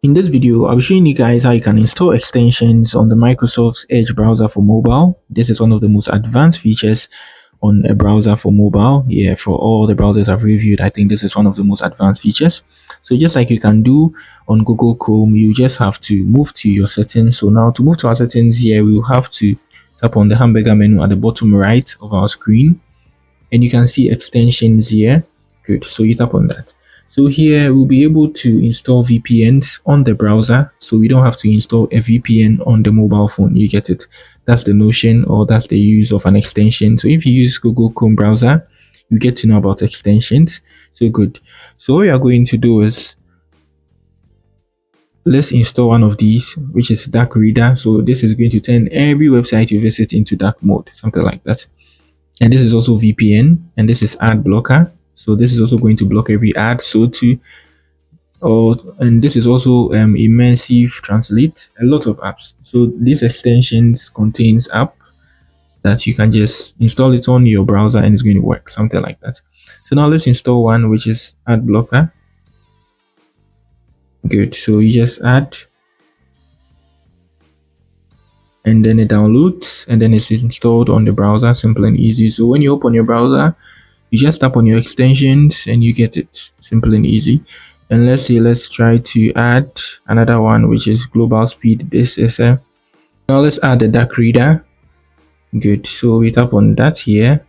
In this video, I'll be showing you guys how you can install extensions on the Microsoft Edge browser for mobile. This is one of the most advanced features on a browser for mobile. Yeah, for all the browsers I've reviewed, I think this is one of the most advanced features. So just like you can do on Google Chrome, you just have to move to your settings. So now to move to our settings here, we'll have to tap on the hamburger menu at the bottom right of our screen, and you can see extensions here. Good, so you tap on that. So here we'll be able to install VPNs on the browser, so we don't have to install a VPN on the mobile phone. You get it? That's the notion, or that's the use of an extension. So if you use Google Chrome browser, you get to know about extensions. So good. So what we are going to do is, let's install one of these, which is Dark Reader. So this is going to turn every website you visit into dark mode, something like that. And this is also VPN, and this is ad blocker. So this is also going to block every ad. And this is also immersive translate, a lot of apps. So these extensions contains app that you can just install it on your browser and it's going to work, something like that. So now let's install one, which is ad blocker. Good. So you just add, and then it downloads, and then it's installed on the browser, simple and easy. So when you open your browser, you just tap on your extensions and you get it, simple and easy. And let's try to add another one, which is global speed. This is now let's add the Dark Reader. Good. So we tap on that here.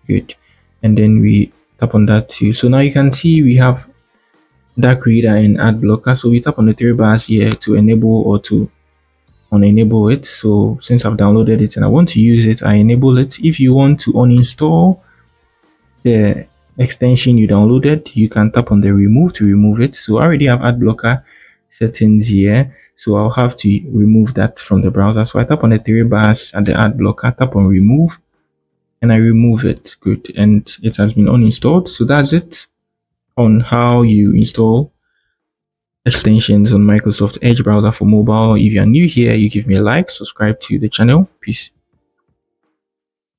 Good. And then we tap on that too. So now you can see we have Dark Reader and ad blocker. So we tap on the three bars here to enable or to unenable it. So since I've downloaded it and I want to use it, I enable it. If you want to uninstall the extension you downloaded, you can tap on the remove to remove it. So I already have ad blocker settings here, so I'll have to remove that from the browser. So I tap on the three bars at the ad blocker, tap on remove, and I remove it. Good, and it has been uninstalled. So that's it on how you install extensions on Microsoft Edge browser for mobile. If you are new here, you give me a like, subscribe to the channel. Peace.